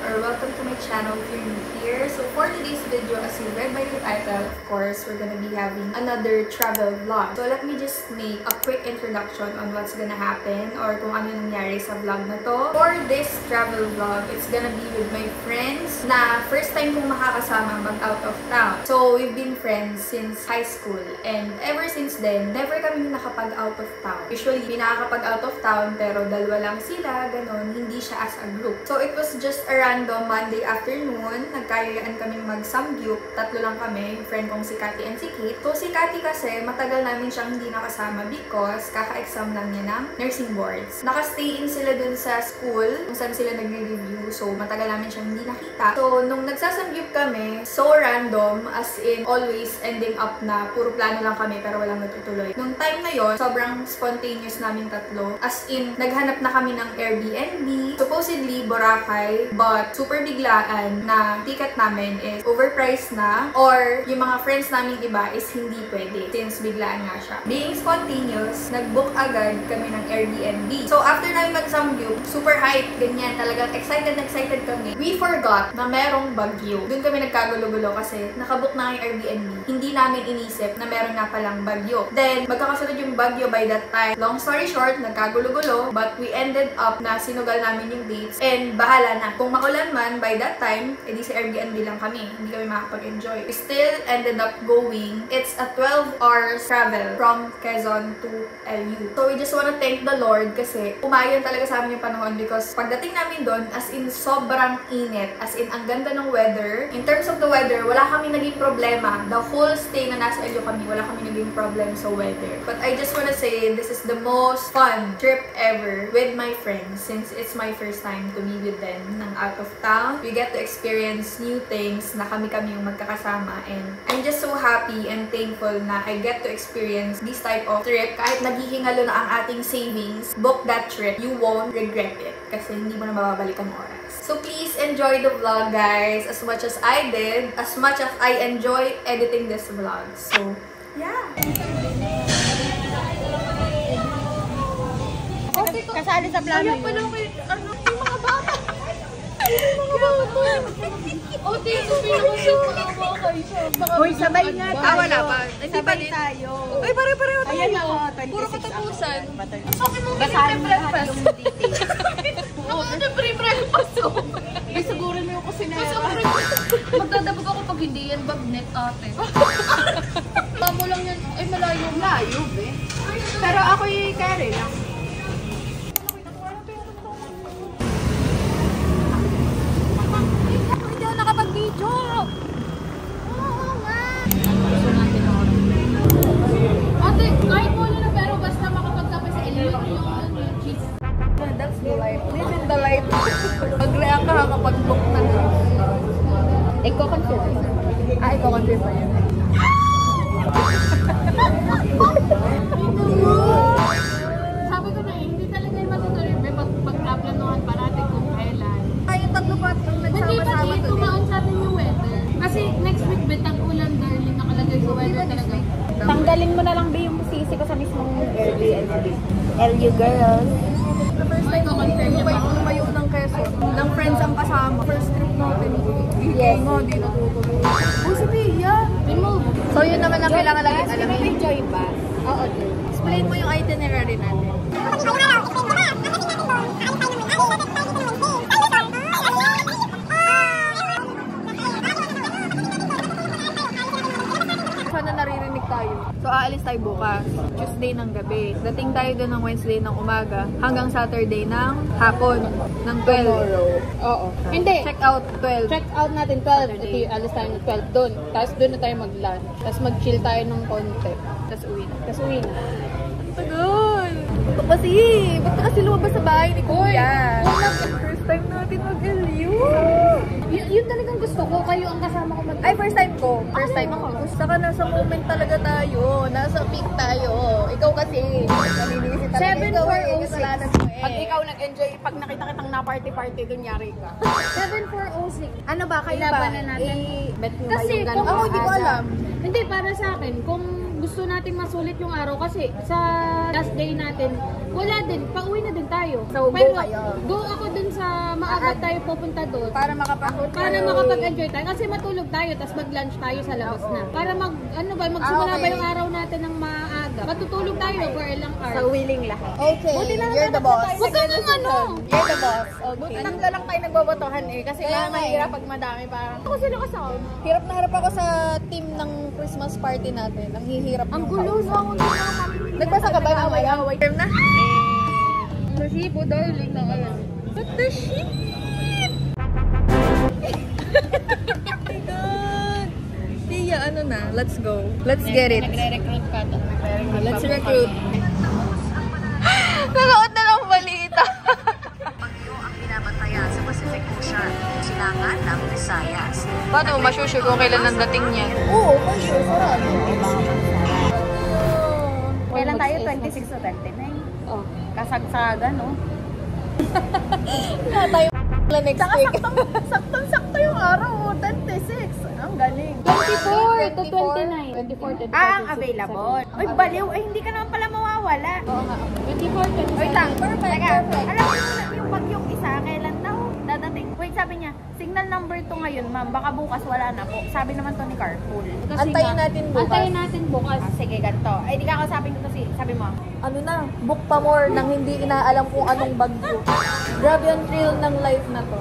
or welcome to my channel if you're new here. So for today's video, as you read by the title, of course, we're gonna be having another travel vlog. So let me just make a quick introduction on what's gonna happen or kung ano nangyari sa vlog na to. For this travel vlog, it's gonna be with my friends na first time kong makakasama mag out of town. So we've been friends since high school and ever since then, never kami nakapag out of town. Usually, nakakapag out of town pero dalawa lang sila, ganon, hindi siya as a group. So it was just a random Monday afternoon, nagkayayaan kaming mag-samgyup, tatlo lang kami, yung friend kong si Cathy and si Kate. So si Cathy kasi, matagal namin siyang hindi nakasama because kaka-exam lang niya ng nursing boards. Naka-stay in sila dun sa school, kung saan sila nagre-review, so matagal namin siyang hindi nakita. So nung nagsasamgyup kami, so random, as in always ending up na puro plano lang kami pero walang natutuloy. Nung time na yon, sobrang spontaneous namin tatlo. As in, naghanap na kami ng Airbnb, supposedly Boracay, but super biglaan na ticket namin is overpriced na or yung mga friends namin iba is hindi pwede since biglaan nga siya. Being spontaneous, nag-book agad kami ng Airbnb. So after namin mag-samgyup, super hype, ganyan, talagang excited kami. We forgot na merong bagyo. Doon kami nagkagulo-gulo kasi nakabook na yung Airbnb. Hindi namin inisip na meron na palang bagyo. Then, magkakasunod yung bagyo by that time. Long story short, nagkagulo-gulo, but we ended up na sinugal namin yung dates and bahala na. Kung makulan man by that time, edi sa Airbnb lang kami. Hindi kami makapag-enjoy. We still ended up going. It's a 12 hours travel from Quezon to LU. So we just wanna thank the Lord kasi umayon talaga sa amin yung panahon because pagdating namin doon, as in sobrang init. As in, ang ganda ng weather. In terms of the weather, wala kami naging problema. The whole stay na nasa LU kami, wala kami naging problem sa weather. But I just wanna say, this is the most fun trip ever with my friends since it's my first time to be with them ng out of town. We get to experience new things na kami-kami yung magkakasama and I'm just so happy and thankful na I get to experience this type of trip. Kahit naghihingalo na ang ating savings, book that trip. You won't regret it kasi hindi mo na mababalik ang oras. So please enjoy the vlog, guys, as much as I did, as much as I enjoy editing this vlog. So, yeah! Kasali sa plano yun. Ano, yung mga bata. Yung mga bata. O, dito, pinakasawa kayo siya. Uy, sabay nga tayo. Wala pa. Sabay tayo. Ay, pare-pareho tayo. Ayan o. Puro katapusan. So, okay mo basahin mo lahat breakfast. yung details. Ako na breakfast. Ay, siguro mo yung kusinera. Magdadabog ako pag hindi yan bagnet, ate. Tamo lang yan. Ay, malayo. Layo, be. Pero ako'y carry lang. Ate, kahit mo na pero basta makapagkapay sa ilong yung cheese. That's the life. Live in the life. Mag-react ka kapag book na na. Iko-confirm. Iko-confirm pa yun. Sabi ko na hindi talaga yung matutuloy. Pag-aplanuhan pa natin kung kailan. Ay, yung tatlo pa nagsama-sama Hindi tumaon sa atin yung weather. Kasi next week, betang ulan, darling, nakalagay sa weather talaga. Tanggalin mo na lang ba yung sisi ko sa mismong Airbnb. LU girls. The first time ko confirm niya pa. Lumayo ng Quezon. Ng friends ang kasama. First trip natin. Yes. Di natutuloy. Oh, si Pia. Remove. So, yun naman ang kailangan lagi alamin. Enjoy ba? Oo, explain mo yung itinerary natin. Sana naririnig tayo. So, aalis tayo bukas. Tuesday ng gabi. Dating tayo doon ng Wednesday ng umaga hanggang Saturday ng hapon ng 12. Oo. Hindi. Check out 12. Check out natin 12. Ito yung alis tayo ng 12 doon. Tapos doon na tayo mag-lunch. Tapos mag-chill tayo ng konti. Tapos uwi na. Tapos uwi na. Tagal! Ba't kasi lumabas sa bahay ni Kuya? First time natin mag-LU. Yun talagang gusto ko. Kayo ang kasama ko mag- Ay, first time ko. First time ako. Saka nasa moment talaga tayo. Nasa peak tayo. Ikaw kasi. Naninisip talaga. 7406. Kasalanan mo eh. Pag ikaw nag-enjoy, pag nakita kitang na-party-party, dun yari ka. 7406. Ano ba? Kayo ba? Ilabanan natin. Bet mo ba Kasi yung gano'n? kung Ako, hindi ko alam. Hindi, para sa akin, kung gusto nating masulit yung araw kasi sa last day natin, wala din, pauwi na din tayo. So, go pero kayo. go ako dun sa maaga tayo pupunta doon. Para makapag-enjoy tayo. Kasi matulog tayo, tapos mag-lunch tayo sa labas na. Para magsimula ba yung araw natin ng maaga. Matutulog tayo for ilang hours. So, willing lahat. Okay, you're the boss. Huwag ka nang ano. You're the boss. Okay. Tatlo lang tayo nagbobotohan eh. Kasi mahirap pag madami parang. Ako sino kasama? Hirap na harap ako sa team ng Christmas party natin. Ang hihirap Ang yung gulo count. sa Nagbasa ka ba ng away-away? Term na? Resibo, darling, na ayan. What the shit? Oh my God. Tia, ano na? Let's go. Let's get it. Nagre-recruit ka to. Let's recruit. Nanood na ng balita. Bagyo ang binabantayan sa Pacific Ocean, silangan ng Visayas. Paano masyusyo kung kailan ang dating niya? Oo, for sure. Sarado. Kailan tayo? 26 o 29? Oh. Kasagsagan, no? Wala tayo next week. Saktong-sakto yung araw, 26. Ang galing. 24 to 29. 24 to 25. Ang available. Uy, baliw. Ay, hindi ka naman pala mawawala. Oo nga. 24 to 25. Wait lang. Perfect. Alam mo yung bagyong isa, kailan daw dadating? Wait, sabi niya, signal number 2 ngayon, ma'am. Baka bukas wala na po. Sabi naman to ni Carpool. Antayin natin bukas. Antayin natin bukas. Sige, ganito. Ay, di ka kausapin ko to sabi mo. Ano na, book pa more nang hindi inaalam kung anong bagyo. Grabe ang thrill ng life na to.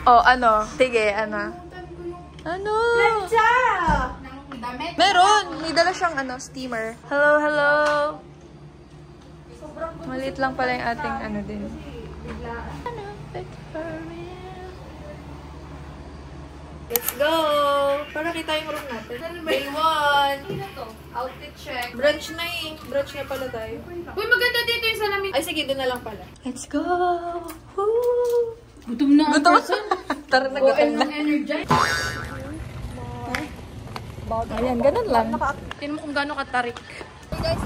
Oh, ano? Sige, ano? Ano? Plancha! Meron! May dala siyang ano, steamer. Hello, hello! Maliit lang pala yung ating ano din. Let's go! Para kita yung room natin. Day 1! Outfit check. Brunch na eh. Brunch na pala tayo. Uy, maganda dito yung salamin. Ay, sige, doon na lang pala. Let's go! Woo! Gutom na ang Gutom? person. Tara na, gutom na. Energize. Ayan, ganun lang. Tingnan mo kung gaano katarik. Hey guys,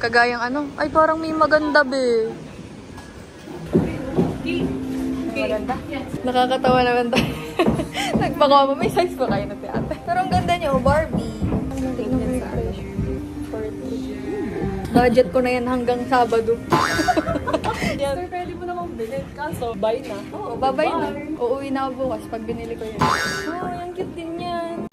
kagayang ano? Ay, parang may maganda, be. Maganda? Nakakatawa naman tayo. Nagpakawa mo, may size pa kayo na ate. Pero ang ganda niyo, Barbie. Tingnan sa budget ko na yan hanggang Sabado. Sir, pwede mo namang bilhin. Kaso, buy na. Oo, babay na. Uuwi na ako bukas pag binili ko yan. Oh, ang cute din yan.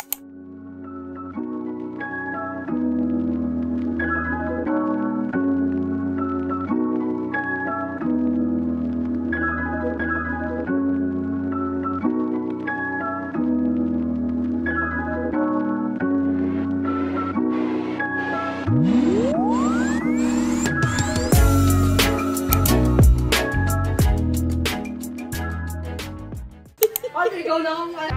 Ikaw na ang 7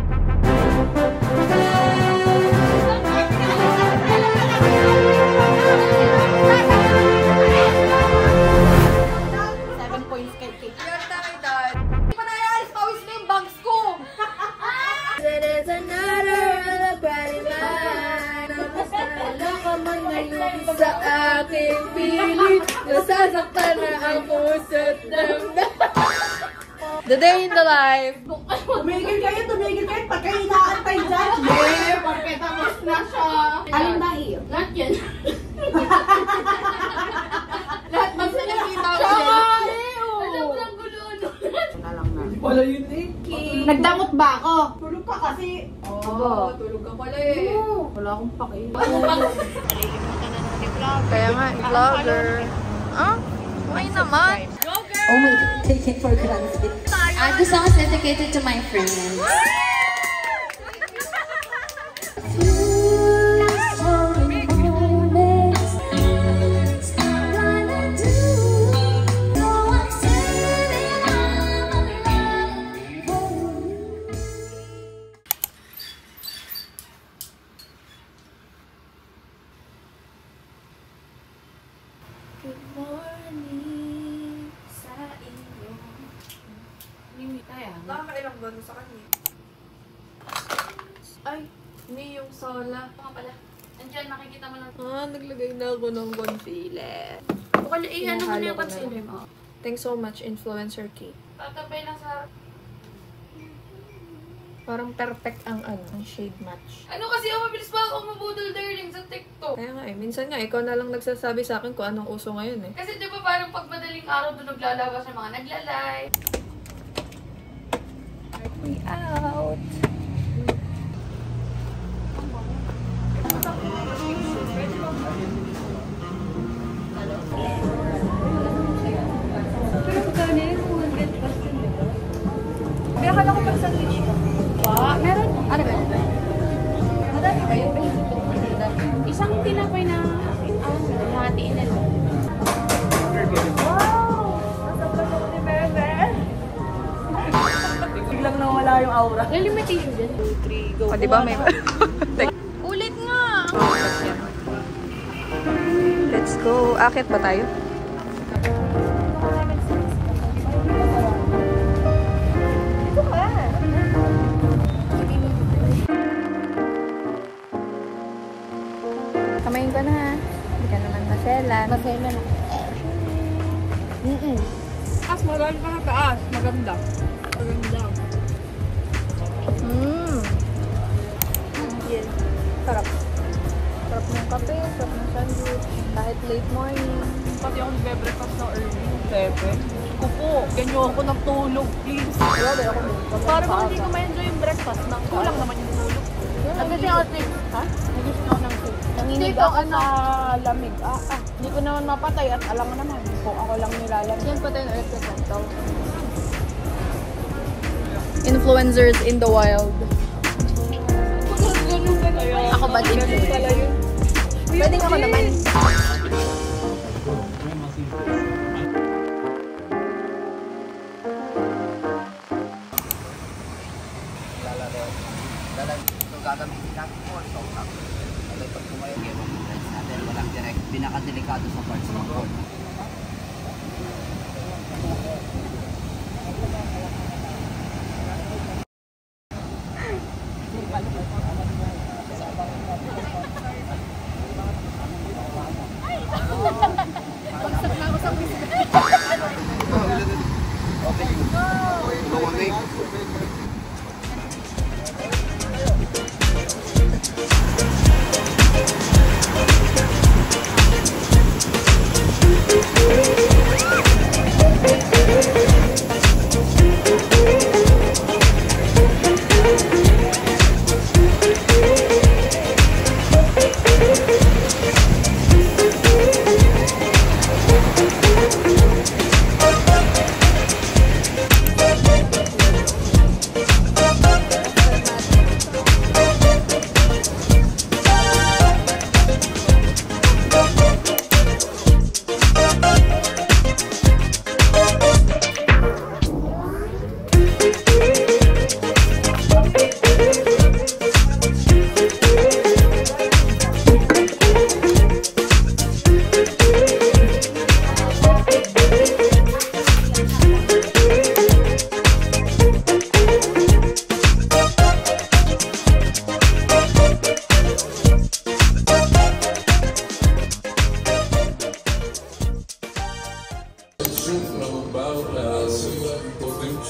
points kay Kate. Yan tayo dad. Hindi pa naialis, pawis na yung bags ko. There is another body man. Napasala ka man ngayon sa aking pilit. Nasasaktan na ang puso't damdamin. The day in the life. Tumigil kayo. Pagka inaantay dyan. Yeah, pagkatapos na siya. Alin ba iyo? Lahat yan. Lahat mag nakikita ko Siya din. nga eh. Alam mo lang gulo. Wala yun eh. Nagdamot ba ako? Tulog ka kasi. Oo, tulog ka pala eh. Wala akong paki. Kaya nga, vlogger. Ah? Okay naman. Oh my God, take it for granted. This song is dedicated to my friends. Good morning sa inyo. Nakakailang ba sa kanya? Ay, hindi yung sola. Nga pala. Andiyan, makikita mo lang. Naglagay na ako ng concealer. Bukal, ano mo na yung ko concealer mo? Thanks so much, Influencer Kate. Tatabay lang sa... Parang perfect ang ang shade match. Ano kasi ako, mabilis pa ako mabudol darling sa TikTok. Kaya nga minsan nga, ikaw na lang nagsasabi sa akin kung anong uso ngayon eh. Kasi di ba parang pag madaling araw doon naglalabas ng mga nagla-live. We out! Kaya akala ko pag sandwich ka. Meron? Ano ba? Madami ba yun? Isang tinapay na hatiin na lang. Biglang nawala yung aura. May limitation din. 2, 3, go. O, di ba may... Ulit nga! Let's go. Akit ba tayo? Kamayin ka na ha. Hindi ka naman maselan. Maselan ako. Taas, marami pa na taas. Maganda. Maganda. Yes. Sarap. Sarap ng kape, sarap ng sandwich. Kahit late morning. Pati ako nagbe-breakfast na early. 7? Kupo, ganyan ako ng tulog, please. Grabe ako. Para bang hindi ko ma-enjoy yung breakfast nang kulang naman yung tulog. Nagising ako ng 6. Ha? Nagising ako ng 6. Nanginig ako sa lamig. Hindi ko naman mapatay at alam mo naman, kung ako lang nilalamig. Yan pa tayo ng earth essential. Influencers in the wild. Ako ba din? Pwede ako naman. Gagamitin natin for so pag tumayog yung friends natin, walang direct, pinakadelikado sa parts ng cord. Bagsak na ako sa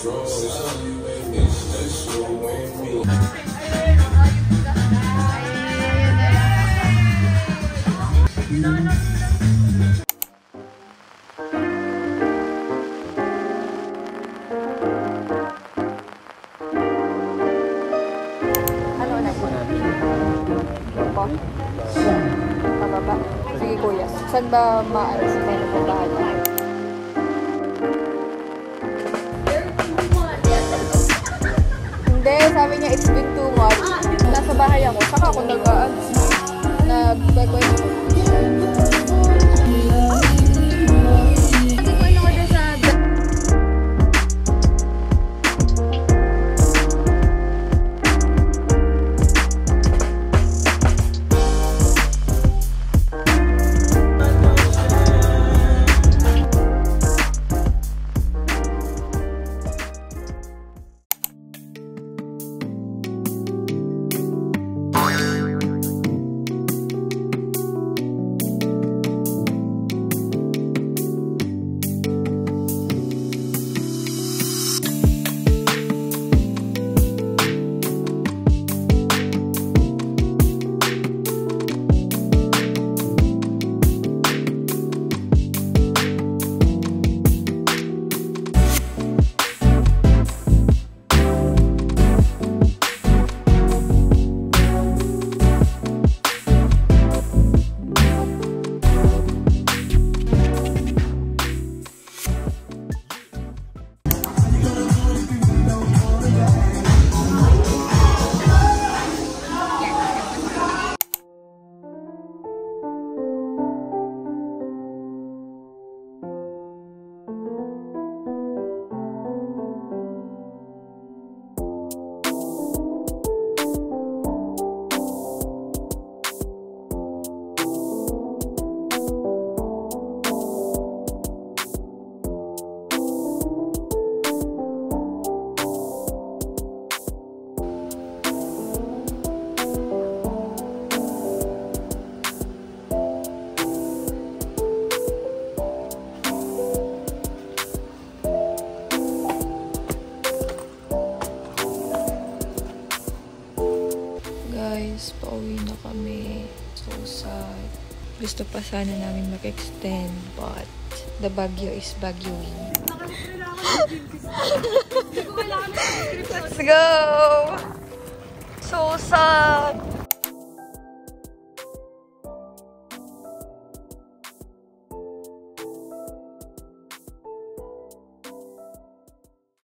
Pababa. Sige kuya. Saan ba maalas ka na pabahala? Hindi, sabi niya it's been too much. Nasa bahay ako. Saka ako nag-kwento. Guys, pauwi na kami. So sad. Gusto pa sana namin mag-extend, but the Baguio is Baguioing. Let's go! So sad!